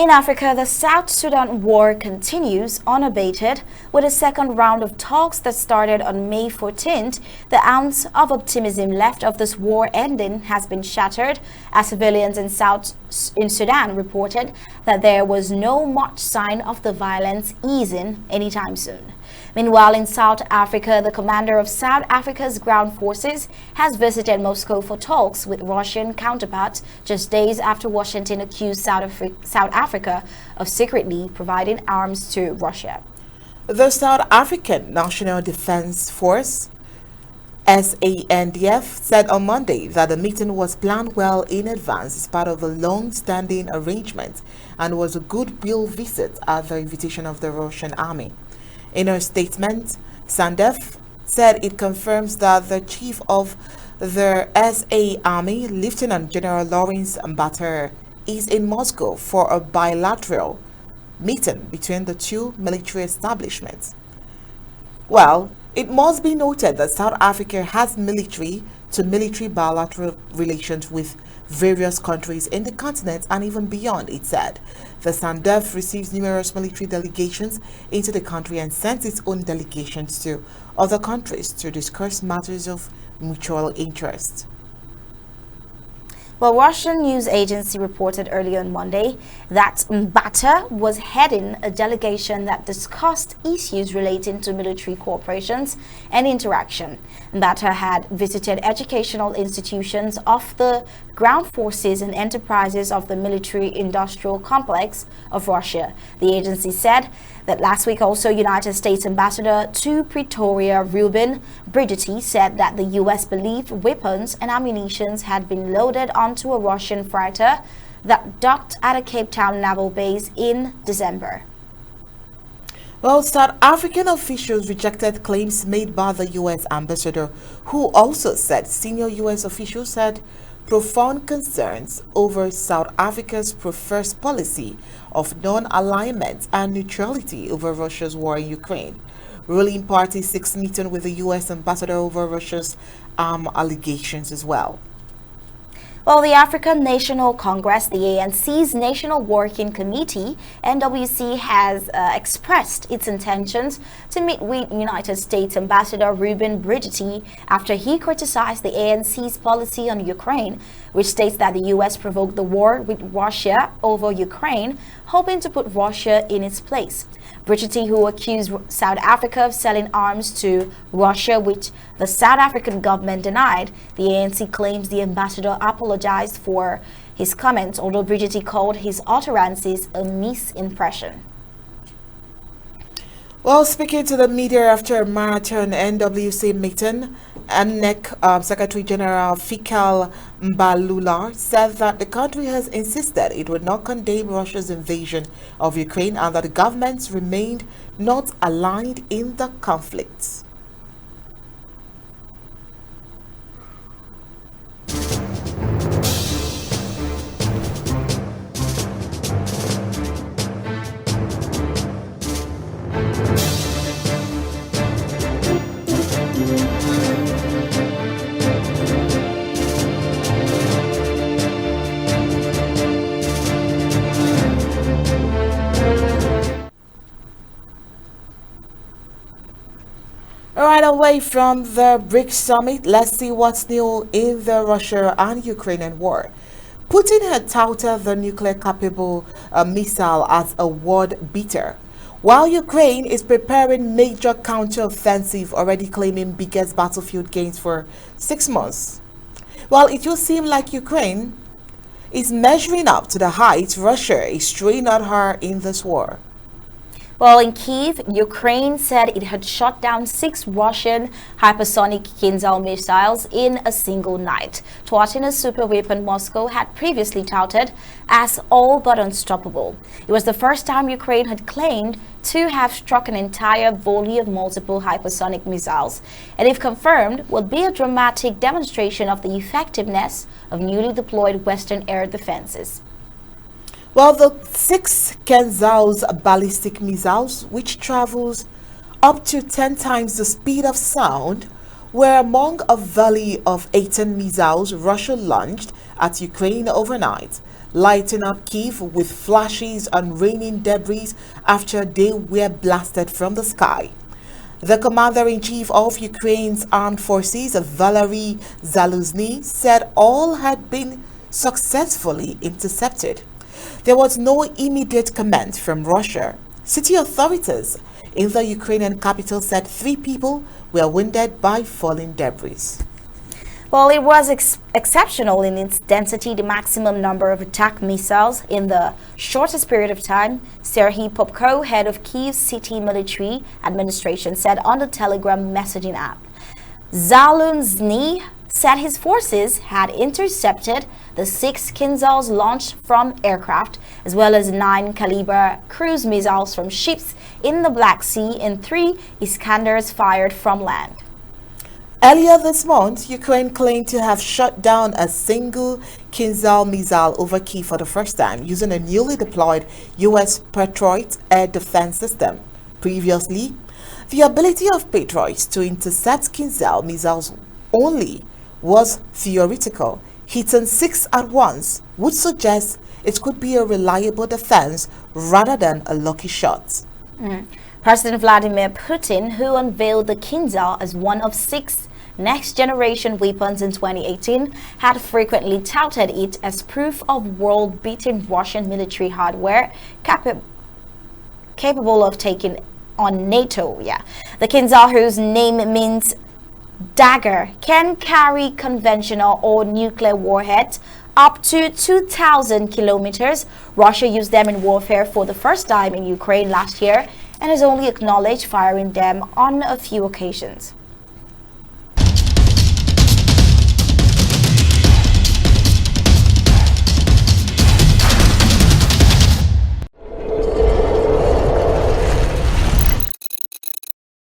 In Africa, the South Sudan war continues unabated, with a second round of talks that started on May 14th. The ounce of optimism left of this war ending has been shattered, as civilians in Sudan reported that there was no much sign of the violence easing anytime soon. Meanwhile, in South Africa, the commander of South Africa's ground forces has visited Moscow for talks with Russian counterparts just days after Washington accused South Africa of secretly providing arms to Russia. The South African National Defense Force, SANDF, said on Monday that the meeting was planned well in advance as part of a long-standing arrangement and was a goodwill visit at the invitation of the Russian army. In a statement, SANDF said it confirms that the chief of the SA Army, Lieutenant General Lawrence Amba, is in Moscow for a bilateral meeting between the two military establishments. Well, it must be noted that South Africa has military-to-military bilateral relations with various countries in the continent and even beyond, it said. The SANDF receives numerous military delegations into the country and sends its own delegations to other countries to discuss matters of mutual interest. Well, Russian news agency reported earlier on Monday that Amba was heading a delegation that discussed issues relating to military cooperations and interaction. Amba had visited educational institutions of the ground forces and enterprises of the military-industrial complex of Russia. The agency said that last week also United States Ambassador to Pretoria, Ruben Brigitte, said that the U.S. believed weapons and ammunition had been loaded onto a Russian freighter that docked at a Cape Town naval base in December. Well, South African officials rejected claims made by the U.S. ambassador, who also said senior U.S. officials had profound concerns over South Africa's professed policy of non-alignment and neutrality over Russia's war in Ukraine. Ruling party seeks meeting with the U.S. ambassador over Russia's allegations as well. Well, the African National Congress, the ANC's National Working Committee, NWC, has expressed its intentions to meet with United States Ambassador Ruben Brigitte after he criticized the ANC's policy on Ukraine, which states that the U.S. provoked the war with Russia over Ukraine, hoping to put Russia in its place. Brigitte, who accused South Africa of selling arms to Russia, which the South African government denied, the ANC claims the ambassador apologized for his comments, although Brigitte called his utterances a misimpression. Well, speaking to the media after a marathon NWC meeting, AMNEC Secretary General Fikal Mbalula said that the country has insisted it would not condemn Russia's invasion of Ukraine and that the governments remained not aligned in the conflict. Right away from the BRICS summit, let's see what's new in the Russia and Ukrainian war. Putin had touted the nuclear-capable missile as a world beater, while Ukraine is preparing major counter-offensive, already claiming biggest battlefield gains for 6 months. Well, it will seem like Ukraine is measuring up to the heights Russia is throwing at her in this war. Well, in Kyiv, Ukraine said it had shot down 6 Russian hypersonic Kinzhal missiles in a single night, thwarting a superweapon Moscow had previously touted as all but unstoppable. It was the first time Ukraine had claimed to have struck an entire volley of multiple hypersonic missiles, and if confirmed, would be a dramatic demonstration of the effectiveness of newly deployed Western air defenses. Well, the 6 Kinzhal's ballistic missiles, which travels up to 10 times the speed of sound, were among a volley of 18 missiles Russia launched at Ukraine overnight. lighting up Kiev with flashes and raining debris after they were blasted from the sky. The commander-in-chief of Ukraine's armed forces, Valery Zaluzny, said all had been successfully intercepted. There was no immediate comment from Russia. City authorities in the Ukrainian capital said 3 people were wounded by falling debris. Well, it was exceptional in its density, the maximum number of attack missiles in the shortest period of time, Serhiy Popko, head of Kyiv City Military Administration, said on the Telegram messaging app. Zaluzny said his forces had intercepted the 6 Kinzhals launched from aircraft, as well as 9 caliber cruise missiles from ships in the Black Sea and 3 Iskanders fired from land. Earlier this month, Ukraine claimed to have shot down a single Kinzhal missile over Kyiv for the first time using a newly deployed U.S. Patriot air defense system. Previously, the ability of Patriots to intercept Kinzhal missiles only was theoretical. Hitting 6 at once would suggest it could be a reliable defense rather than a lucky shot. President Vladimir Putin, who unveiled the Kinzhal as one of 6 next-generation weapons in 2018, had frequently touted it as proof of world-beating Russian military hardware capable of taking on NATO. The Kinzhal, whose name means dagger, can carry conventional or nuclear warheads up to 2,000 kilometers. Russia used them in warfare for the first time in Ukraine last year and has only acknowledged firing them on a few occasions.